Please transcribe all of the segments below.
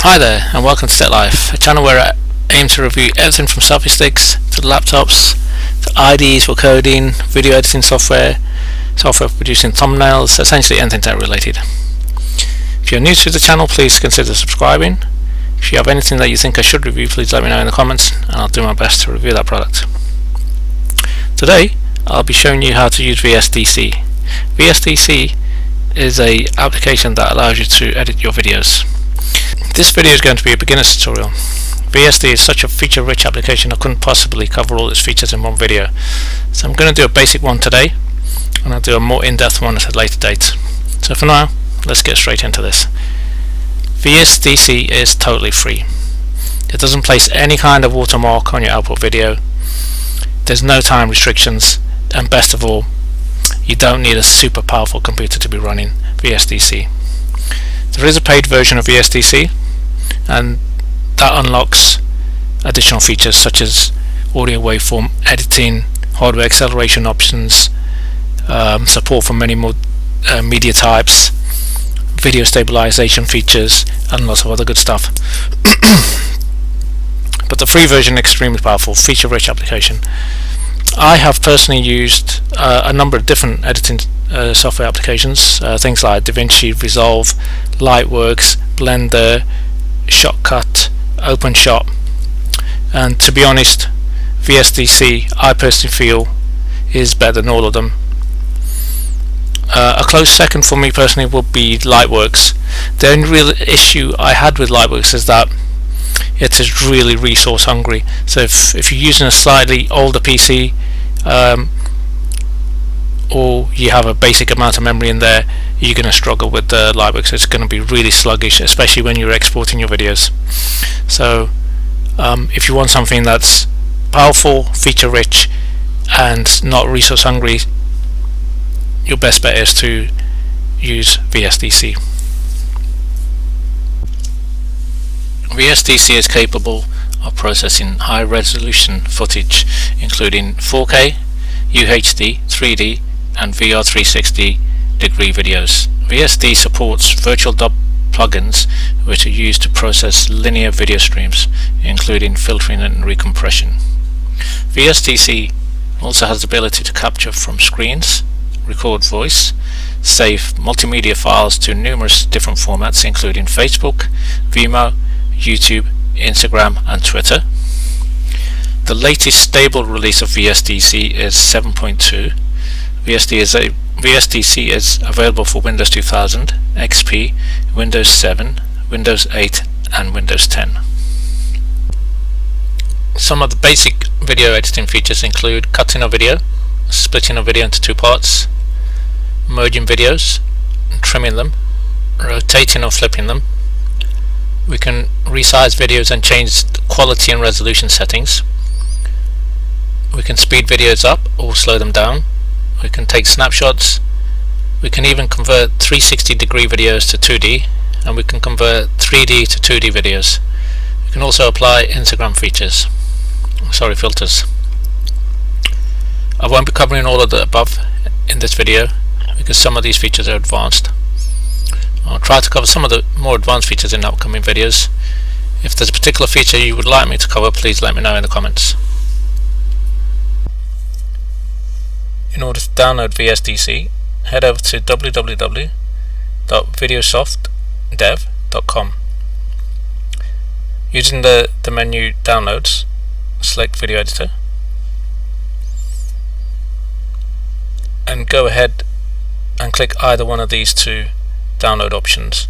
Hi there, and welcome to Tech Life, a channel where I aim to review everything from selfie sticks to laptops to IDEs for coding, video editing software for producing thumbnails, essentially anything tech related. If you're new to the channel, please consider subscribing. If you have anything that you think I should review, please let me know in the comments and I'll do my best to review that product. Today I'll be showing you how to use VSDC. VSDC is an application that allows you to edit your videos. This video is going to be a beginner's tutorial. VSD is such a feature-rich application I couldn't possibly cover all its features in one video. So I'm going to do a basic one today, and I'll do a more in-depth one at a later date. So for now, let's get straight into this. VSDC is totally free. It doesn't place any kind of watermark on your output video. There's no time restrictions, and best of all, you don't need a super powerful computer to be running VSDC. There is a paid version of VSDC, and that unlocks additional features such as audio waveform editing, hardware acceleration options, support for many more media types, video stabilization features, and lots of other good stuff. But the free version is extremely powerful, feature-rich application. I have personally used a number of different editing software applications, things like DaVinci Resolve, Lightworks, Blender, Shotcut, OpenShot, and to be honest, VSDC I personally feel is better than all of them. A close second for me personally would be Lightworks. The only real issue I had with Lightworks is that it is really resource hungry. So if you're using a slightly older PC, or you have a basic amount of memory in there, you're going to struggle with the Lightworks. It's going to be really sluggish, especially when you're exporting your videos. So if you want something that's powerful, feature rich, and not resource hungry, your best bet is to use VSDC. VSDC is capable of processing high resolution footage including 4K, UHD, 3D and VR 360 degree videos. VSD supports virtual DOP plugins which are used to process linear video streams including filtering and recompression. VSDC also has the ability to capture from screens, record voice, save multimedia files to numerous different formats including Facebook, Vimeo, YouTube, Instagram and Twitter. The latest stable release of VSDC is 7.2. VSDC is available for Windows 2000, XP, Windows 7, Windows 8 and Windows 10. Some of the basic video editing features include cutting a video, splitting a video into two parts, merging videos, trimming them, rotating or flipping them. We can resize videos and change the quality and resolution settings. We can speed videos up or slow them down. We can take snapshots. We can even convert 360 degree videos to 2D, and we can convert 3D to 2D videos. We can also apply Instagram filters. I won't be covering all of the above in this video because some of these features are advanced. I'll try to cover some of the more advanced features in upcoming videos. If there's a particular feature you would like me to cover, please let me know in the comments. In order to download VSDC, head over to www.videosoftdev.com. Using the menu Downloads, select Video Editor and go ahead and click either one of these two download options,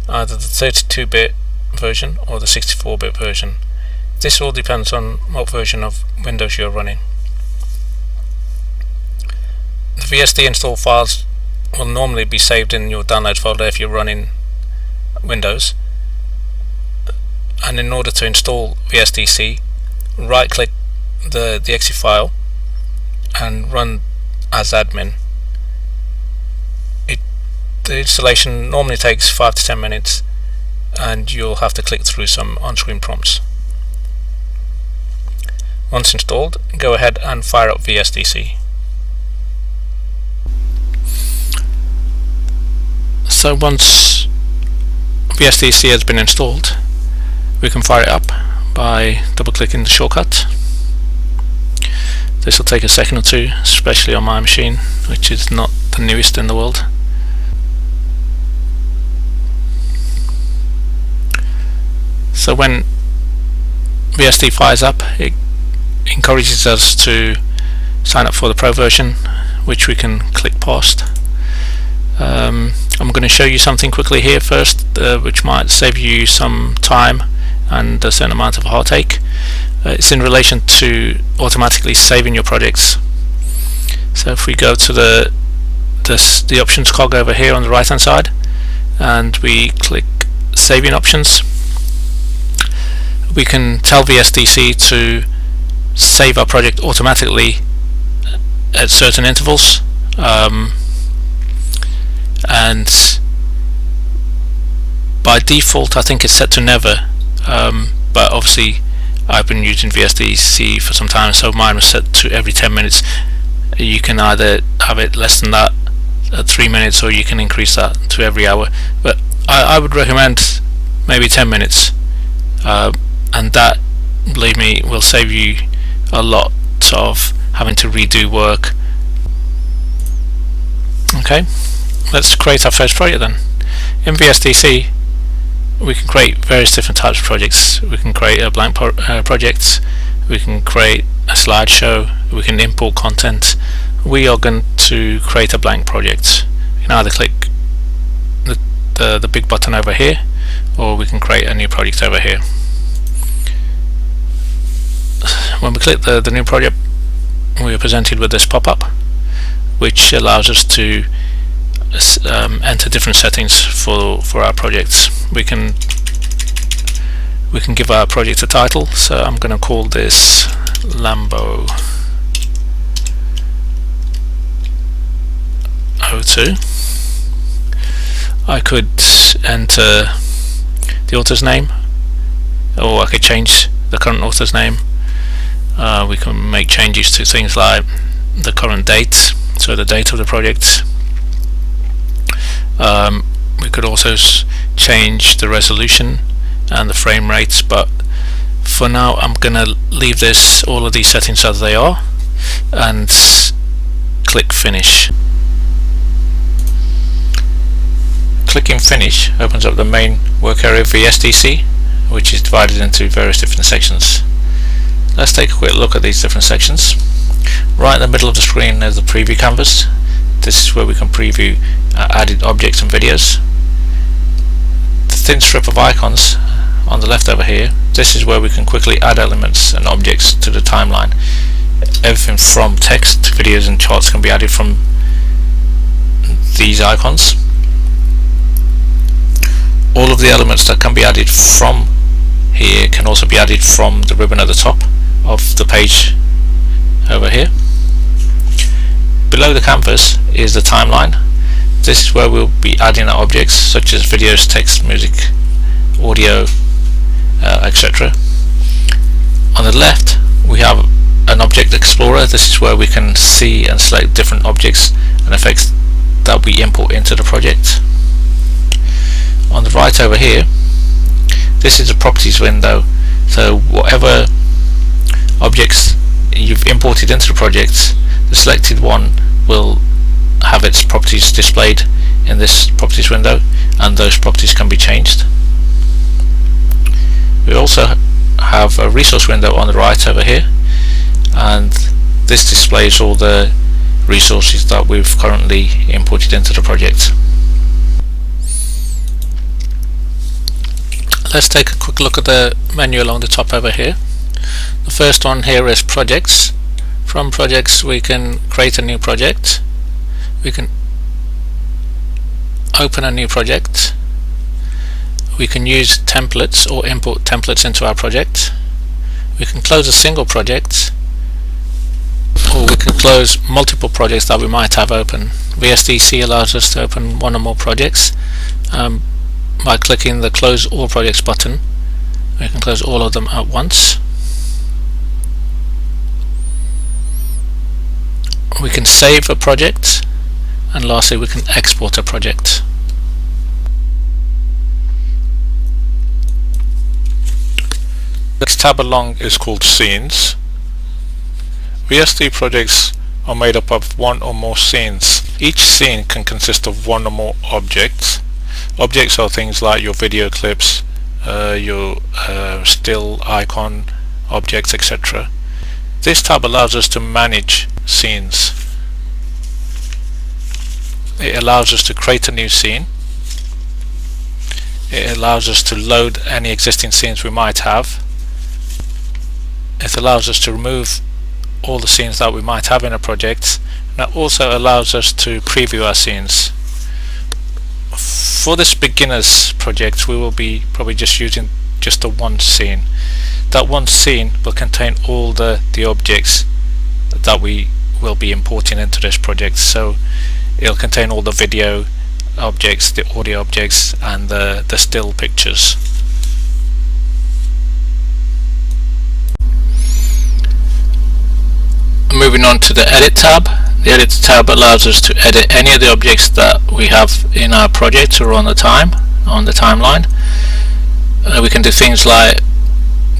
either the 32-bit version or the 64-bit version. This all depends on what version of Windows you're running. The VSD install files will normally be saved in your downloads folder if you're running Windows, and in order to install VSDC, right click the exe file and run as admin. The installation normally takes 5 to 10 minutes and you'll have to click through some on-screen prompts. Once installed, go ahead and fire up VSDC. So once VSDC has been installed, We can fire it up by double clicking the shortcut. This will take a second or two, especially on my machine, which is not the newest in the world. So when VSD fires up, it encourages us to sign up for the Pro version, which we can click past. I'm going to show you something quickly here first, which might save you some time and a certain amount of heartache. It's in relation to automatically saving your projects. So if we go to the options cog over here on the right hand side and we click saving options, we can tell VSDC to save our project automatically at certain intervals, and by default I think it's set to never, but obviously I've been using VSDC for some time, so mine was set to every 10 minutes. You can either have it less than that at 3 minutes, or you can increase that to every hour, but I would recommend maybe 10 minutes, and that, believe me, will save you a lot of having to redo work. Okay, let's create our first project then. In VSDC we can create various different types of projects. We can create a blank project, we can create a slideshow, we can import content. We are going to create a blank project. You can either click the big button over here, or we can create a new project over here. When we click the new project, we are presented with this pop-up, which allows us to enter different settings for our projects. We can give our project a title, so I'm going to call this Lambo 02. I could enter the author's name, or I could change the current author's name. We can make changes to things like the current date, so the date of the project. We could also change the resolution and the frame rates, but for now I'm gonna leave all of these settings as they are and click finish. Clicking finish opens up the main work area of VSDC, which is divided into various different sections. Let's take a quick look at these different sections. Right in the middle of the screen there's the preview canvas. This is where we can preview added objects and videos. The thin strip of icons on the left over here, this is where we can quickly add elements and objects to the timeline. Everything from text to videos and charts can be added from these icons. All of the elements that can be added from here can also be added from the ribbon at the top of the page over here. Below the canvas is the timeline. This is where we'll be adding our objects such as videos, text, music, audio, etc. On the left we have an object explorer. This is where we can see and select different objects and effects that we import into the project. On the right over here, this is a properties window, so whatever objects you've imported into the project, the selected one will have its properties displayed in this properties window, and those properties can be changed. We also have a resource window on the right over here, and this displays all the resources that we've currently imported into the project. Let's take a quick look at the menu along the top over here. The first one here is projects. From projects we can create a new project, we can open a new project, we can use templates or import templates into our project, we can close a single project, or we can close multiple projects that we might have open. VSDC allows us to open one or more projects. By clicking the close all projects button, we can close all of them at once. We can save a project, and lastly we can export a project. tab along is called Scenes. VSD projects are made up of one or more scenes. Each scene can consist of one or more objects. Objects are things like your video clips, your still icon objects, etc. This tab allows us to manage scenes. It allows us to create a new scene. It allows us to load any existing scenes we might have. It allows us to remove all the scenes that we might have in a project, and it also allows us to preview our scenes. For this beginners project, we will be probably just using just the one scene. That one scene will contain all the objects that we will be importing into this project. So it'll contain all the video objects, the audio objects, and the still pictures. Moving on to the Edit tab. The Edit tab allows us to edit any of the objects that we have in our project or on the timeline. We can do things like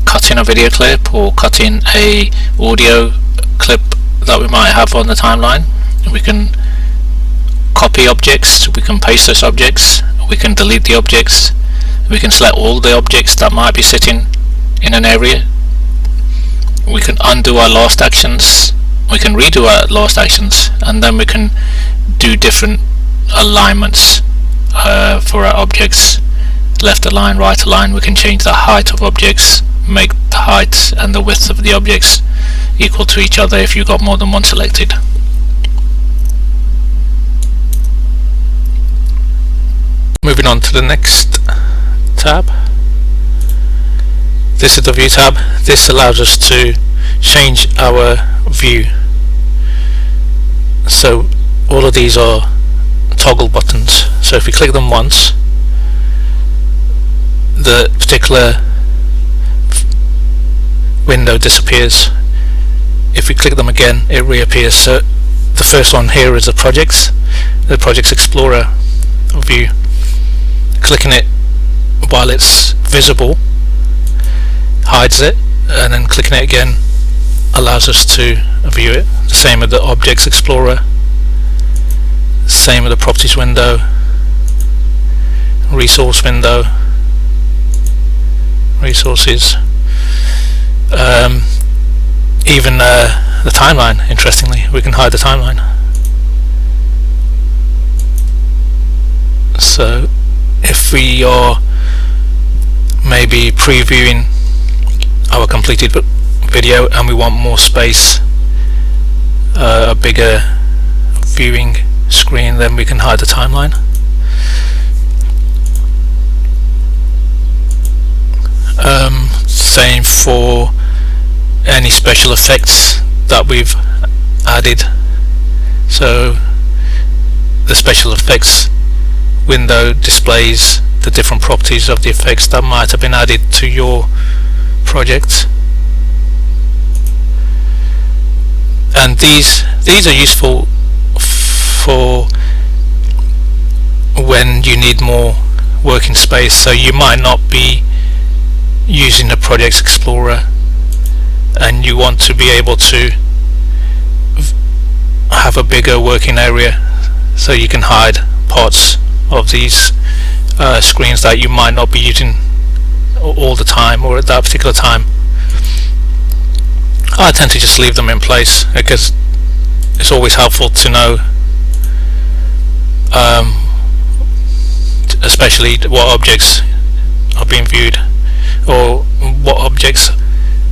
cutting a video clip or cutting a audio clip that we might have on the timeline. We can copy objects, we can paste those objects, we can delete the objects, we can select all the objects that might be sitting in an area. We can undo our last actions, we can redo our last actions, and then we can do different alignments for our objects. Left align, right align. We can change the height of objects, make the height and the width of the objects equal to each other if you've got more than one selected. Moving on to the next tab. This is the View tab. This allows us to change our view. So all of these are toggle buttons. So if we click them once, the particular window disappears. If we click them again, it reappears. So the first one here is the Projects Explorer view. Clicking it while it's visible hides it, and then clicking it again allows us to view it. The same with the Objects Explorer, same with the Properties window, Resource window, Resources, even the timeline. Interestingly, we can hide the timeline. So if we are maybe previewing our completed video and we want more space, a bigger viewing screen, then we can hide the timeline. Same for any special effects that we've added. So the special effects window displays the different properties of the effects that might have been added to your project. And these are useful for when you need more working space. So you might not be using the Projects Explorer and you want to be able to have a bigger working area, so you can hide parts of these screens that you might not be using all the time or at that particular time. I tend to just leave them in place because it's always helpful to know especially what objects are being viewed or what objects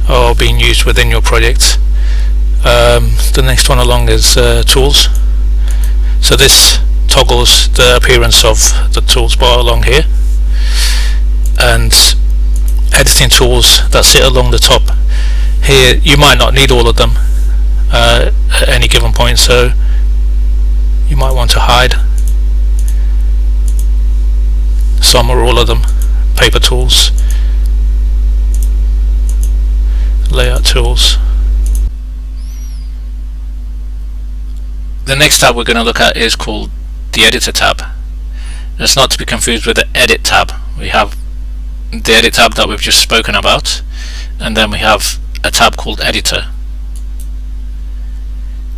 are being used within your project. The next one along is Tools. So this toggles the appearance of the tools bar along here, and editing tools that sit along the top here. You might not need all of them at any given point, so you might want to hide some or all of them. Paper tools, layout tools. The next tab we're going to look at is called the Editor tab. It's not to be confused with the Edit tab. We have the edit tab that we've just spoken about, and then we have a tab called editor.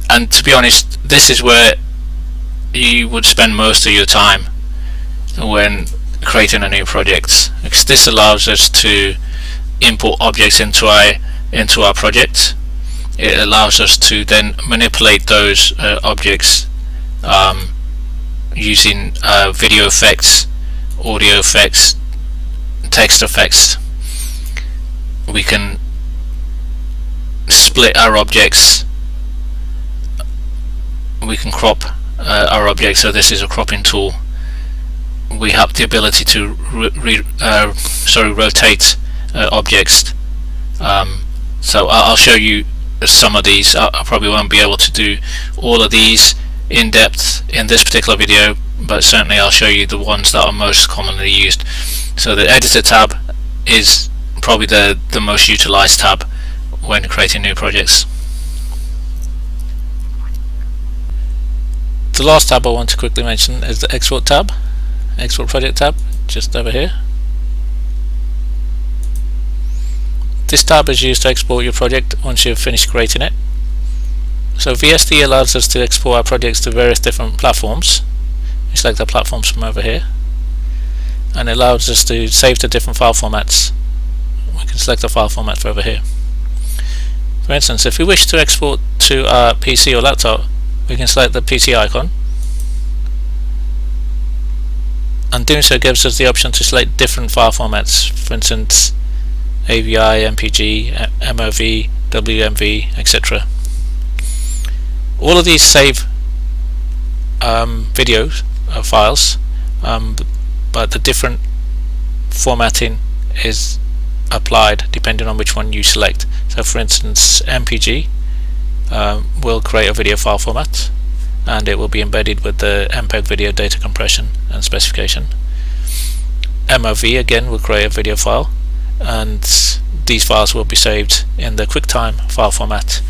And to be honest, this is where you would spend most of your time when creating a new project, because this allows us to import objects into our project. It allows us to then manipulate those objects using video effects, audio effects, text effects. We can split our objects, we can crop our objects, so this is a cropping tool. We have the ability to rotate objects. So I'll show you some of these. I probably won't be able to do all of these in depth in this particular video, but certainly I'll show you the ones that are most commonly used. So the editor tab is probably the most utilized tab when creating new projects. The last tab I want to quickly mention is the export tab, export project tab, just over here. This tab is used to export your project once you've finished creating it. So VSD allows us to export our projects to various different platforms. We select the platforms from over here, and it allows us to save to different file formats. We can select the file format for over here. For instance, if we wish to export to our PC or laptop, we can select the PC icon, and doing so gives us the option to select different file formats, for instance AVI, MPG, MOV, WMV, etc. All of these save video files, but the different formatting is applied depending on which one you select. So for instance, MPG will create a video file format, and it will be embedded with the MPEG video data compression and specification. MOV again will create a video file, and these files will be saved in the QuickTime file format,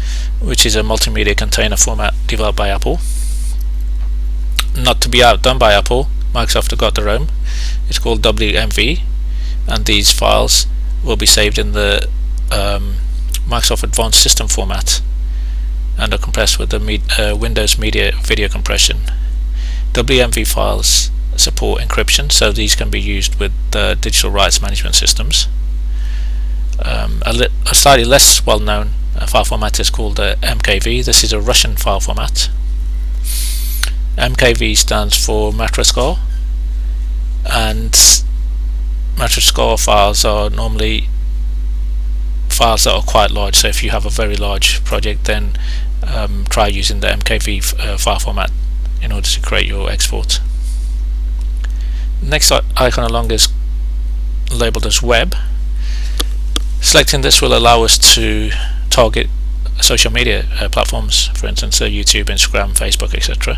which is a multimedia container format developed by Apple. Not to be outdone by Apple, Microsoft have got their own. It's called WMV, and these files will be saved in the Microsoft Advanced System format and are compressed with the Windows Media Video Compression. WMV files support encryption, so these can be used with digital rights management systems. A slightly less well-known file format is called MKV. This is a Russian file format. MKV stands for Matroskal, and Matroskal files are normally files that are quite large. So if you have a very large project, then try using the MKV file format in order to create your export. Next icon along is labeled as Web. Selecting this will allow us to target social media platforms, for instance YouTube, Instagram, Facebook, etc.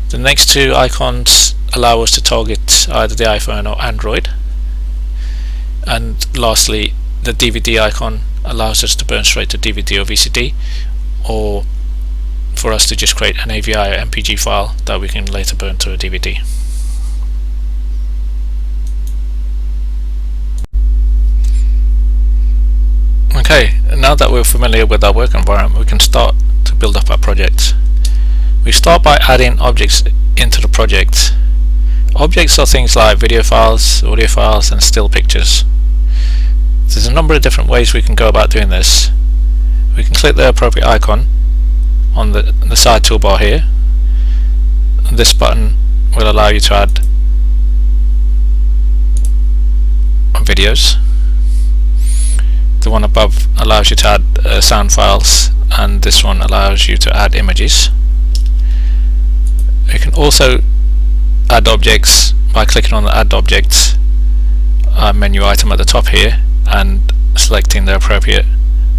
The next two icons allow us to target either the iPhone or Android. And lastly, the DVD icon allows us to burn straight to DVD or VCD, or for us to just create an AVI or MPG file that we can later burn to a DVD. Okay, now that we're familiar with our work environment, we can start to build up our project. We start by adding objects into the project. Objects are things like video files, audio files, and still pictures. There's a number of different ways we can go about doing this. We can click the appropriate icon on the side toolbar here. This button will allow you to add videos. The one above allows you to add sound files, and this one allows you to add images. You can also add objects by clicking on the Add Objects menu item at the top here and selecting the appropriate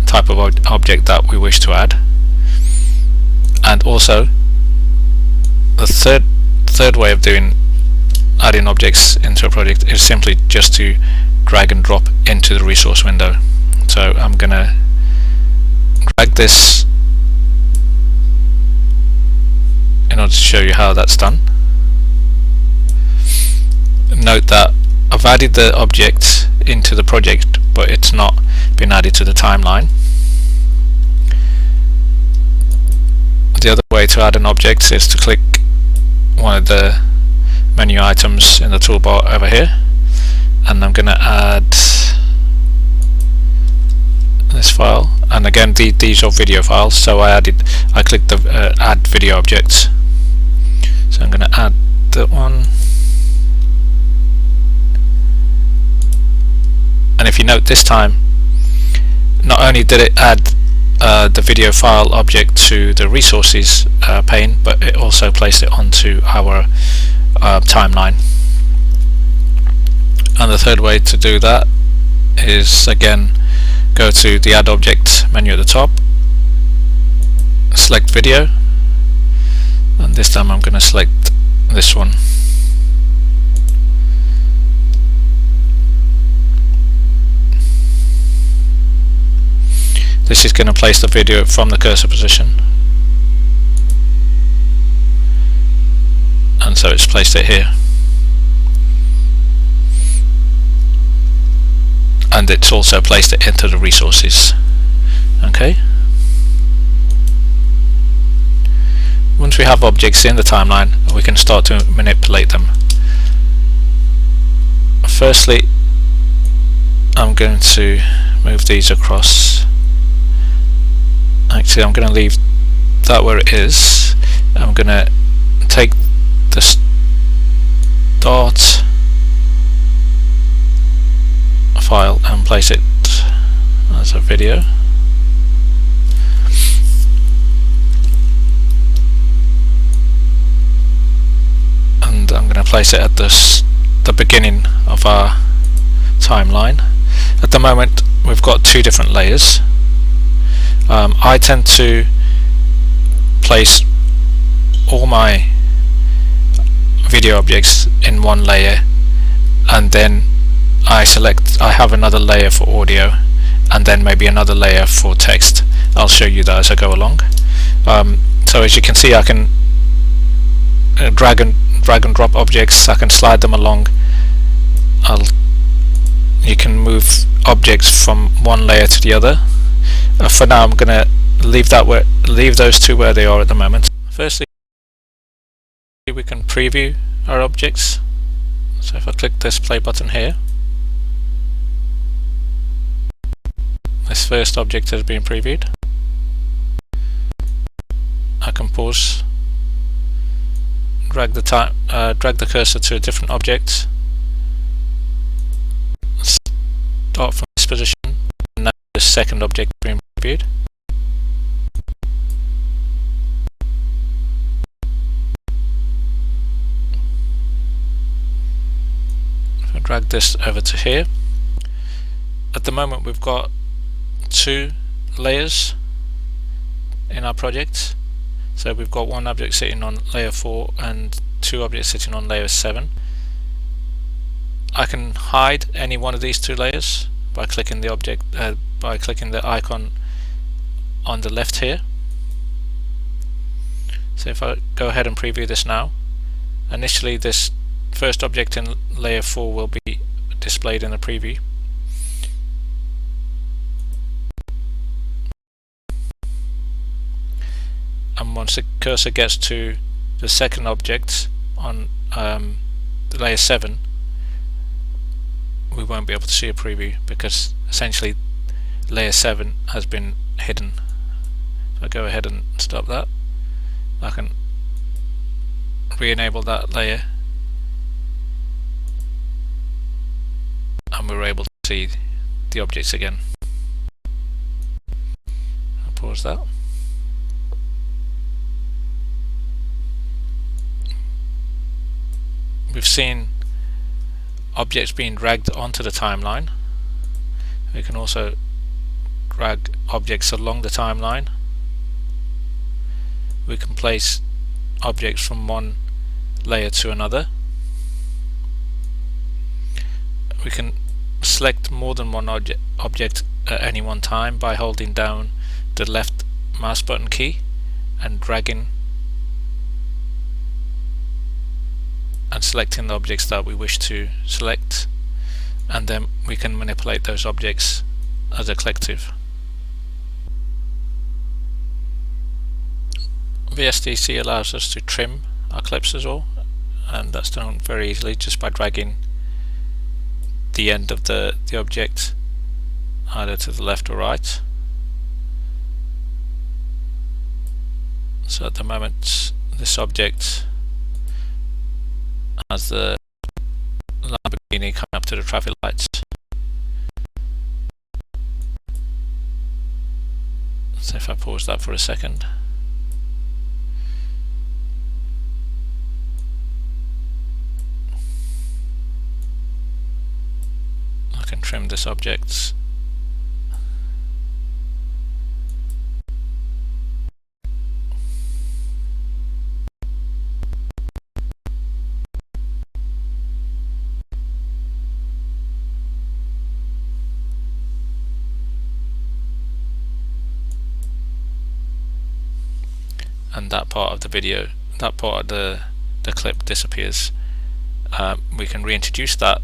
type of object that we wish to add. And also, the third way of adding objects into a project is simply just to drag and drop into the resource window. So I'm going to drag this in order to show you how that's done. Note that I've added the object into the project, but it's not been added to the timeline. The other way to add an object is to click one of the menu items in the toolbar over here, and I'm going to add this file, and again these are video files, so I clicked the add video objects, so I'm going to add that one. And if you note, this time not only did it add the video file object to the resources pane, but it also placed it onto our timeline. And the third way to do that is, again, go to the add object menu at the top, select video, and this time I'm going to select this one. This is going to place the video from the cursor position, and so it's placed it here, and it's also placed it into the resources. Okay. Once we have objects in the timeline, we can start to manipulate them. Firstly, I'm going to move these across. Actually, I'm going to leave that where it is. I'm going to take the start file and place it as a video. And I'm going to place it at the beginning of our timeline. At the moment, we've got two different layers. I tend to place all my video objects in one layer, and then I have another layer for audio, and then maybe another layer for text. I'll show you that as I go along. So as you can see, I can drag and drop objects. I can slide them along. You can move objects from one layer to the other. For now, I'm going to leave those two where they are at the moment. Firstly, we can preview our objects. So if I click this play button here, this first object has been previewed. I can pause, drag the cursor to a different object, start from this position, and now the second object has been previewed. If I drag this over to here, at the moment we've got two layers in our project. So we've got one object sitting on layer 4 and two objects sitting on layer 7. I can hide any one of these two layers by clicking the icon on the left here. So if I go ahead and preview this now, initially this first object in layer 4 will be displayed in the preview. And once the cursor gets to the second object on layer 7, we won't be able to see a preview because essentially layer 7 has been hidden. So I go ahead and stop that. I can re-enable that layer, and we're able to see the objects again. I'll pause that. We've seen objects being dragged onto the timeline. We can also drag objects along the timeline. We can place objects from one layer to another. We can select more than one object at any one time by holding down the left mouse button key and dragging and selecting the objects that we wish to select. and then we can manipulate those objects as a collective. VSDC allows us to trim our clips as well, and that's done very easily just by dragging the end of the object either to the left or right. So at the moment this object has the Lamborghini coming up to the traffic lights. So if I pause that for a second, I can trim this object. And that part of the video, that part of the clip disappears. We can reintroduce that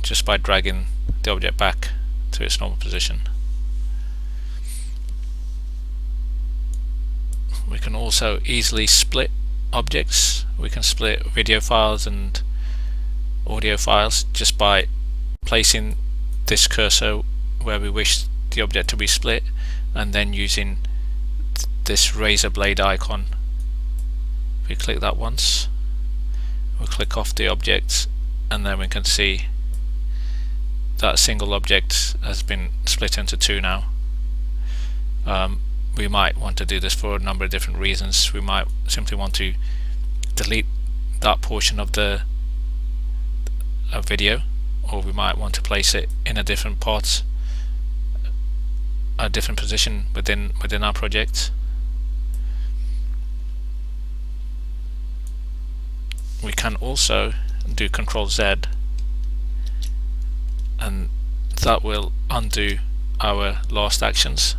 just by dragging the object back to its normal position. We can also easily split objects. We can split video files and audio files just by placing this cursor where we wish the object to be split, and then using this razor blade icon. If we click that once, we'll click off the object, and then we can see that single object has been split into two now. We might want to do this for a number of different reasons. We might simply want to delete that portion of the video, or we might want to place it in a different part, a different position within our project. We can also do Control Z, and that will undo our last actions.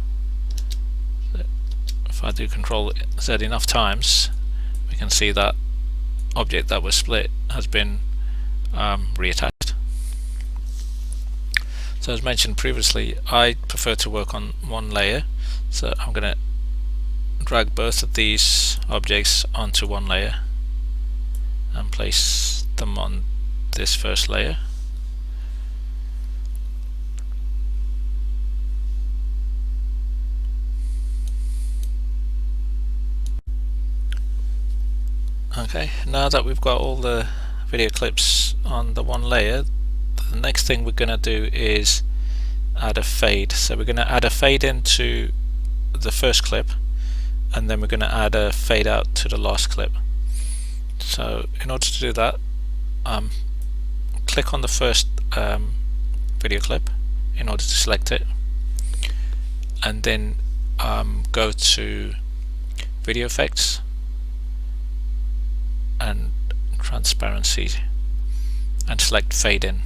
If I do Control Z enough times, we can see that object that was split has been reattached. So as mentioned previously, I prefer to work on one layer, so I'm going to drag both of these objects onto one layer and place them on this first layer. Okay, now that we've got all the video clips on the one layer, the next thing we're going to do is add a fade. So we're going to add a fade into the first clip, and then we're going to add a fade out to the last clip. So in order to do that, click on the first video clip in order to select it, and then go to Video Effects and Transparency and select Fade In.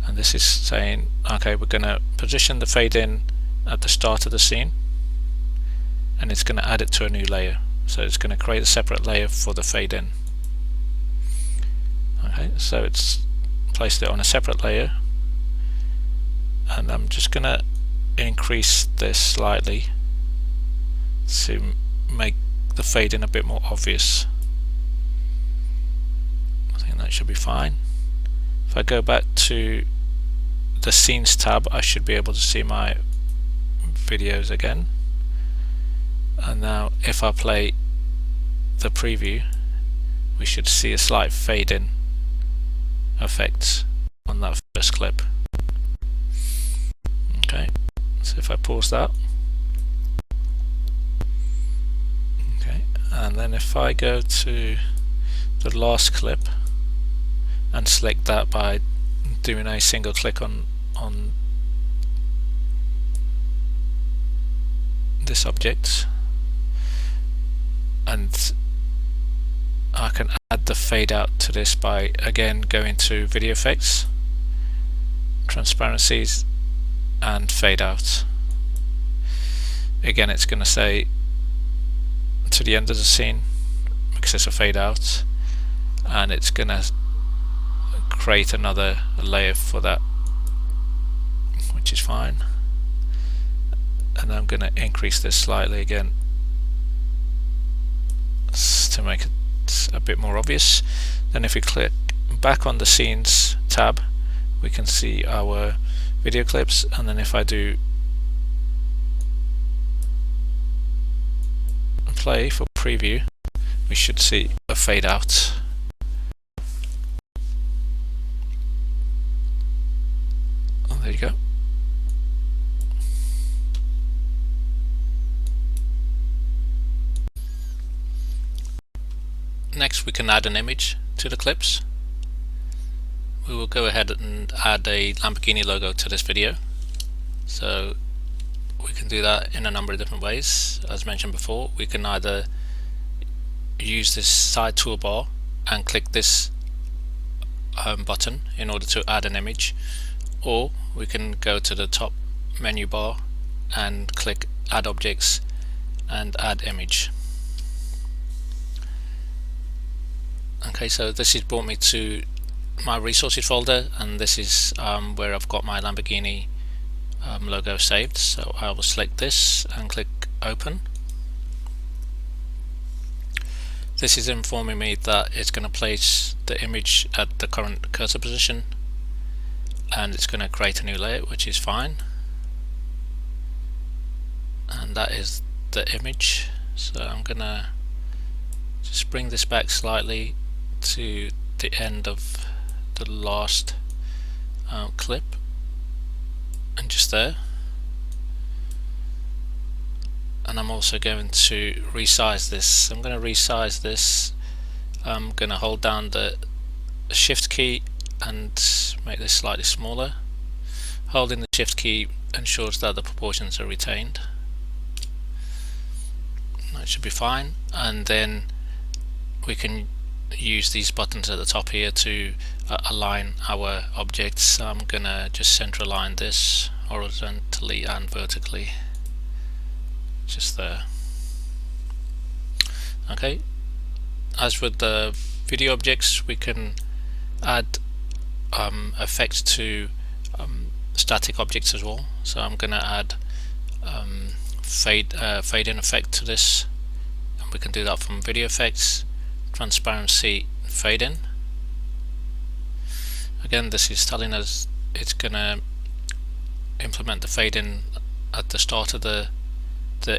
And this is saying, okay, we're going to position the fade in at the start of the scene, and it's going to add it to a new layer. So it's going to create a separate layer for the fade in. Okay, so it's placed it on a separate layer, and I'm just going to increase this slightly to make the fade in a bit more obvious. I think that should be fine. If I go back to the Scenes tab, I should be able to see my videos again. And now if I play the preview, we should see a slight fade in effect on that first clip. Okay, so if I pause that, okay, and then if I go to the last clip and select that by doing a single click on this object, and I can add the fade out to this by again going to Video Effects, Transparencies and Fade Out. Again, it's going to say to the end of the scene because it's a fade out, and it's gonna create another layer for that, which is fine. And I'm gonna increase this slightly again to make it a bit more obvious. Then if we click back on the scenes tab, we can see our video clips, and then if I do play for preview, we should see a fade out. Oh, there you go. Next we can add an image to the clips. We will go ahead and add a Lamborghini logo to this video. So we can do that in a number of different ways. As mentioned before, we can either use this side toolbar and click this button in order to add an image, or we can go to the top menu bar and click add objects and add image. Okay, so this has brought me to my resources folder, and this is where I've got my Lamborghini logo saved. So I will select this and click open. This is informing me that it's going to place the image at the current cursor position, and it's going to create a new layer, which is fine. And that is the image. So I'm going to just bring this back slightly to the end of the last clip, and just there. And I'm also going to resize this. I'm going to resize this. I'm going to hold down the shift key and make this slightly smaller. Holding the shift key ensures that the proportions are retained. That should be fine. And then we can use these buttons at the top here to align our objects. So I'm gonna just center align this horizontally and vertically, just there. Okay, as with the video objects, we can add effects to static objects as well. So I'm gonna add fade in effect to this, and we can do that from video effects, transparency, fade in. Again, this is telling us it's gonna implement the fade in at the start of the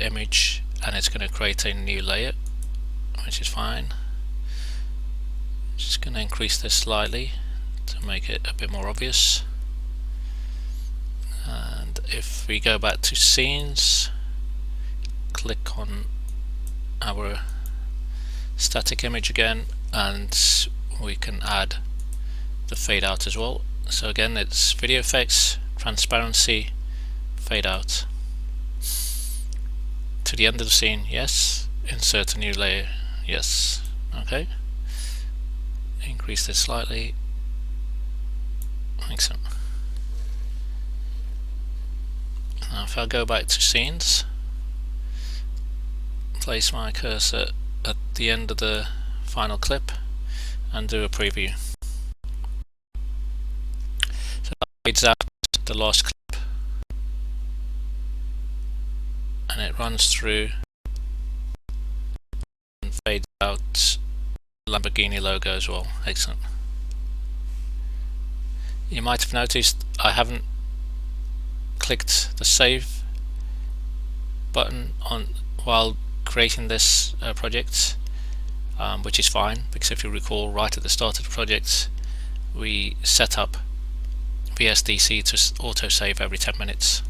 image, and it's going to create a new layer, which is fine. Just going to increase this slightly to make it a bit more obvious. And if we go back to scenes, click on our static image again, and we can add the fade out as well. So again, it's video effects, transparency, fade out. To the end of the scene, yes. Insert a new layer, yes. Okay. Increase this slightly. Excellent. Now if I go back to scenes, place my cursor at the end of the final clip and do a preview. So that fades out the last clip, and it runs through and fades out the Lamborghini logo as well. Excellent. You might have noticed I haven't clicked the save button on while creating this project, which is fine, because if you recall, right at the start of the project we set up VSDC to auto save every 10 minutes.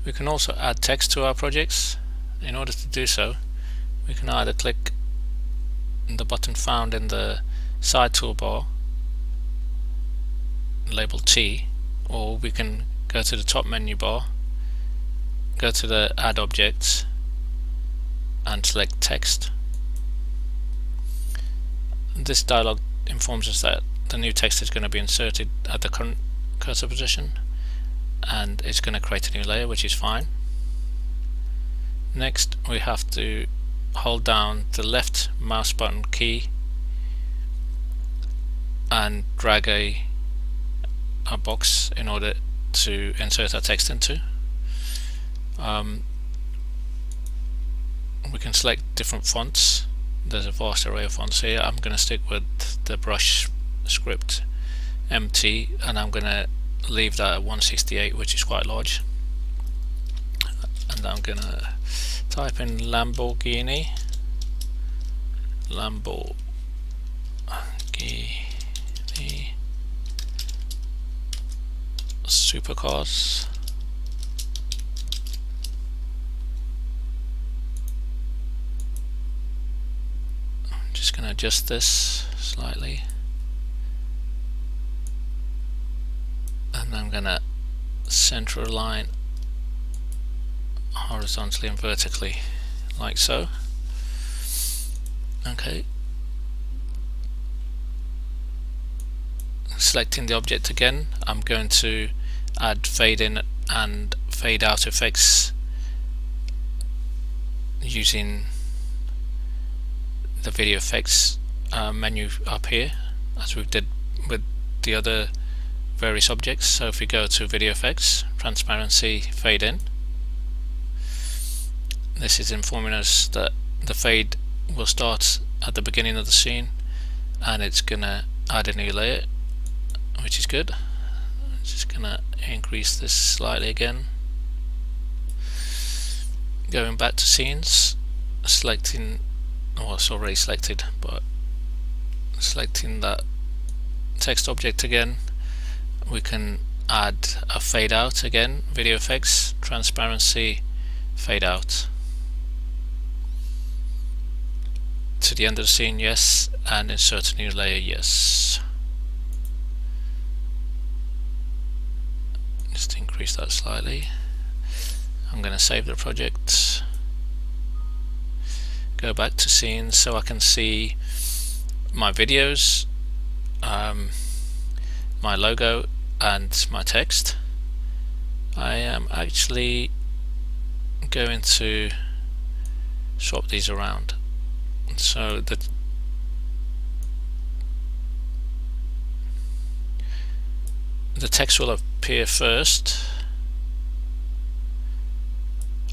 We can also add text to our projects. In order to do so, we can either click the button found in the side toolbar labeled T, or we can go to the top menu bar, go to the add objects and select text. This dialog informs us that the new text is going to be inserted at the current cursor position, and it's going to create a new layer, which is fine. Next we have to hold down the left mouse button key and drag a box in order to insert our text into. We can select different fonts. There's a vast array of fonts here. I'm going to stick with the brush script MT, and I'm going to leave that at 168, which is quite large. And I'm going to type in Lamborghini supercars. I'm just going to adjust this slightly, and I'm going to center a line horizontally and vertically, like so. Okay. Selecting the object again, I'm going to add fade in and fade out effects using the video effects menu up here, as we did with the other various objects. So if we go to video effects, transparency, fade in, this is informing us that the fade will start at the beginning of the scene, and it's gonna add a new layer, which is good. I'm just gonna increase this slightly again. Going back to scenes, selecting, oh, it's already selected, but selecting that text object again, we can add a fade out again, video effects, transparency, fade out. To the end of the scene, yes, and insert a new layer, yes. Just increase that slightly. I'm going to save the project, go back to scenes so I can see my videos, my logo and my text. I am actually going to swap these around. So the text will appear first,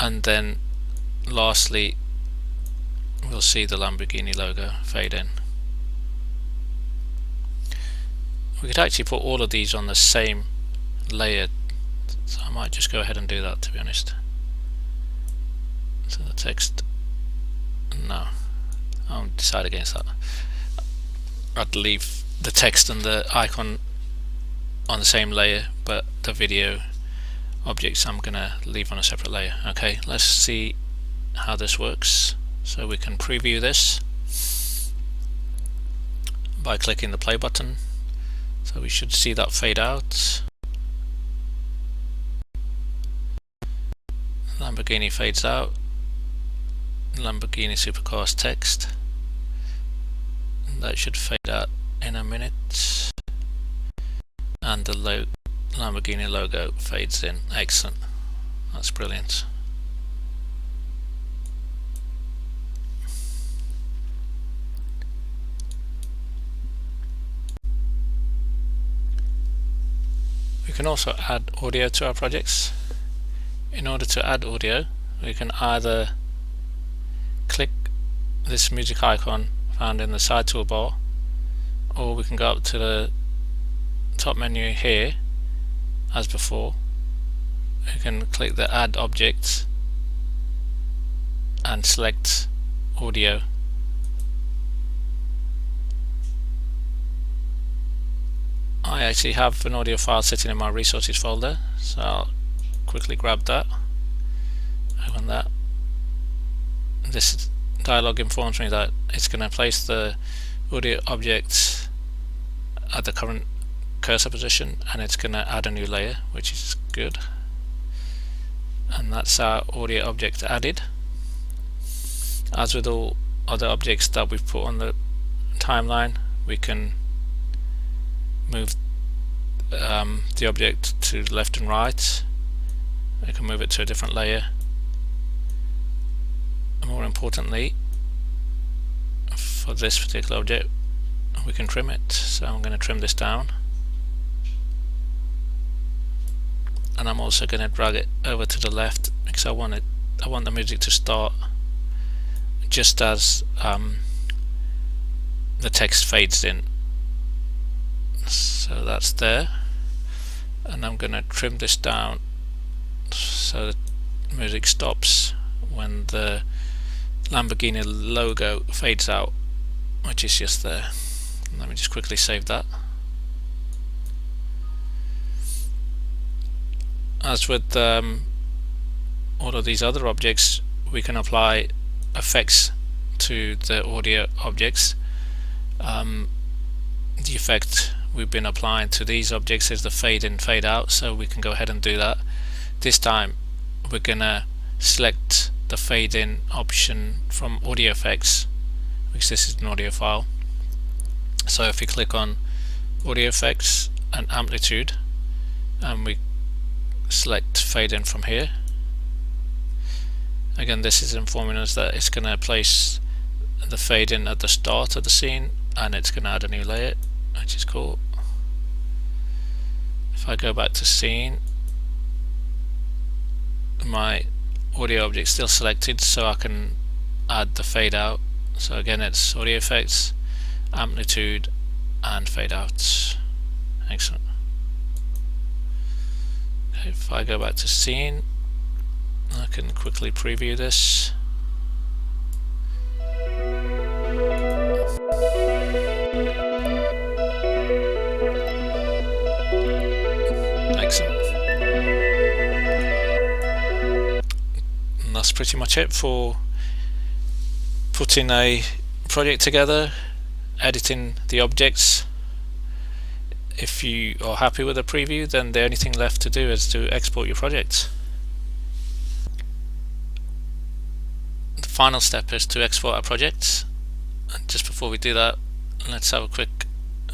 and then lastly we'll see the Lamborghini logo fade in. We could actually put all of these on the same layer, so I might just go ahead and do that, to be honest. So the text, no, I'll decide against that. I'd leave the text and the icon on the same layer, but the video objects I'm gonna leave on a separate layer. Okay, let's see how this works. So we can preview this by clicking the play button. So we should see that fade out. Lamborghini fades out. Lamborghini supercars text. That should fade out in a minute. And the Lamborghini logo fades in. Excellent. That's brilliant. We can also add audio to our projects. In order to add audio, we can either click this music icon found in the side toolbar, or we can go up to the top menu here as before. We can click the add object and select audio. I actually have an audio file sitting in my resources folder, so I'll quickly grab that, open that. This dialog informs me that it's going to place the audio object at the current cursor position, and it's going to add a new layer, which is good. And that's our audio object added. As with all other objects that we've put on the timeline, we can move the object to left and right. We can move it to a different layer. And more importantly, for this particular object, we can trim it. So I'm going to trim this down, and I'm also going to drag it over to the left because I want the music to start just as the text fades in. So that's there, and I'm going to trim this down so the music stops when the Lamborghini logo fades out, which is just there. Let me just quickly save that. As with all of these other objects, we can apply effects to the audio objects. The effect we've been applying to these objects is the fade in, fade out, so we can go ahead and do that. This time we're gonna select the fade in option from audio effects, because this is an audio file. So if we click on audio effects and amplitude, and we select fade in from here, again this is informing us that it's going to place the fade in at the start of the scene, and it's going to add a new layer, which is cool. If I go back to scene, my audio object is still selected, so I can add the fade out. So again, it's audio effects, amplitude, and fade out. Excellent. Okay, if I go back to scene, I can quickly preview this. Excellent. And that's pretty much it for putting a project together, editing the objects. If you are happy with the preview, then the only thing left to do is to export your project. The final step is to export our project. And just before we do that, let's have a quick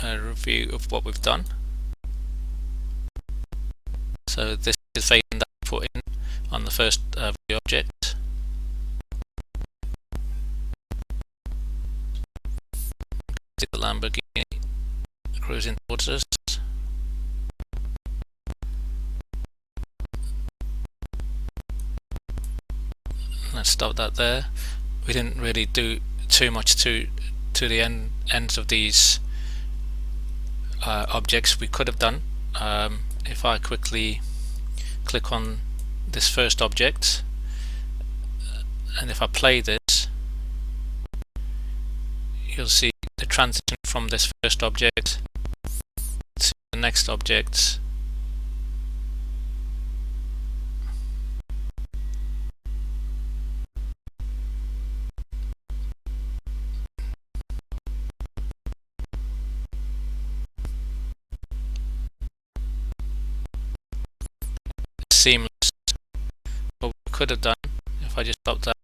review of what we've done. So this is fading that I put in on the first video object. The Lamborghini cruising towards us. Let's stop that there. We didn't really do too much to the ends of these objects. We could have done. If I quickly click on this first object, and if I play this, you'll see the transition from this first object to the next object. Seamless. What we could have done, if I just stop that,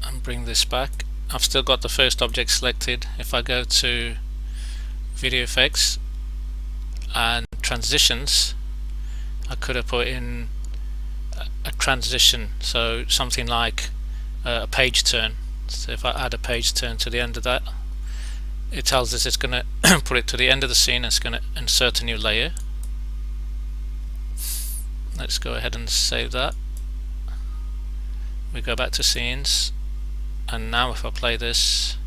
and bring this back, I've still got the first object selected. If I go to video effects and transitions, I could have put in a transition, so something like a page turn. So if I add a page turn to the end of that, it tells us it's going to put it to the end of the scene. It's going to insert a new layer. Let's go ahead and save that. We go back to scenes, and now if I play this,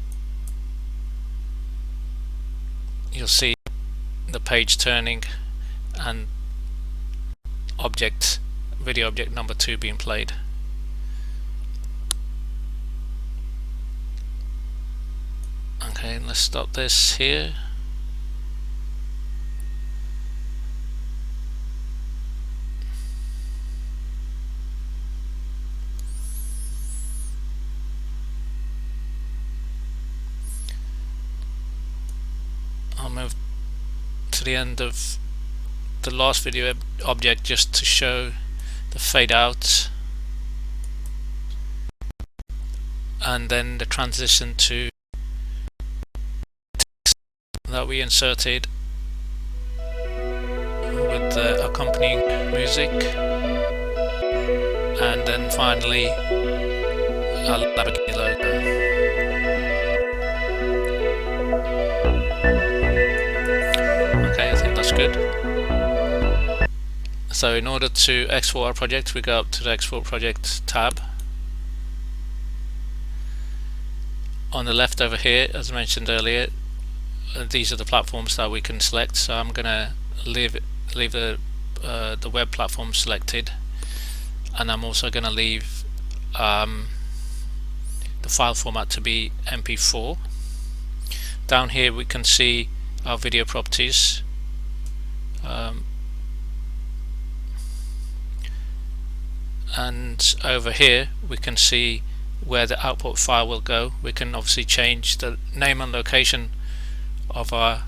you'll see the page turning and video object number 2 being played. Okay, let's stop this here. I'll move to the end of the last video object just to show the fade out and then the transition to text that we inserted with the accompanying music, and then finally our Lamborghini logo. Okay, I think that's good. So in order to export our project, we go up to the Export Project tab. On the left over here, as I mentioned earlier, these are the platforms that we can select. So I'm gonna leave the web platform selected, and I'm also gonna leave the file format to be MP4. Down here we can see our video properties. And over here we can see where the output file will go. We can obviously change the name and location of our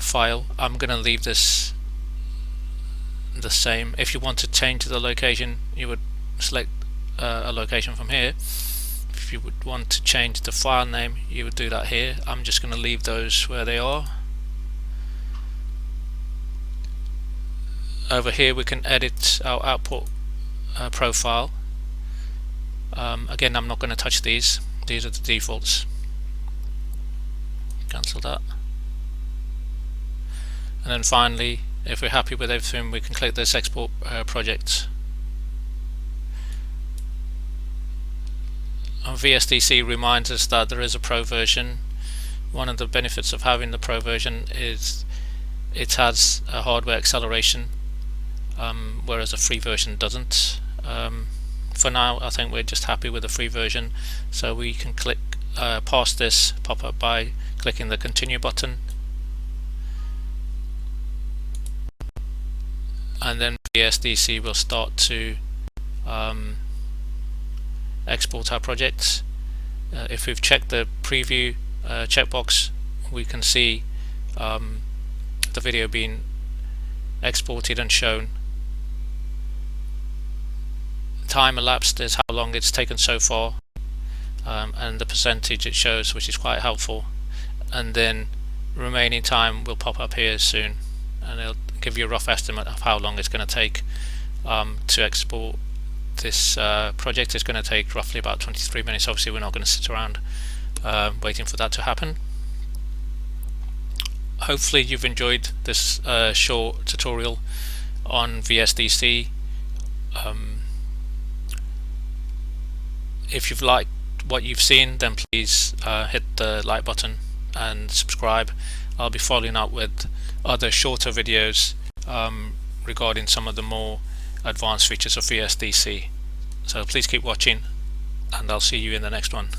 file. I'm going to leave this the same. If you want to change the location, you would select a location from here. If you would want to change the file name, you would do that here. I'm just going to leave those where they are. Over here we can edit our output profile. Again, I'm not going to touch these. These are the defaults. Cancel that. And then finally, if we're happy with everything, we can click this export project. VSDC reminds us that there is a pro version. One of the benefits of having the pro version is it has a hardware acceleration, whereas a free version doesn't. For now, I think we're just happy with the free version, so we can click past this pop-up by clicking the continue button, and then VSDC will start to export our projects. If we've checked the preview checkbox, we can see the video being exported and shown. Time elapsed is how long it's taken so far, and the percentage it shows, which is quite helpful, and then remaining time will pop up here soon, and it'll give you a rough estimate of how long it's going to take to export this project. Is going to take roughly about 23 minutes. Obviously we're not going to sit around waiting for that to happen. Hopefully you've enjoyed this short tutorial on VSDC. If you've liked what you've seen, then please hit the like button and subscribe. I'll be following up with other shorter videos regarding some of the more advanced features of VSDC. So please keep watching, and I'll see you in the next one.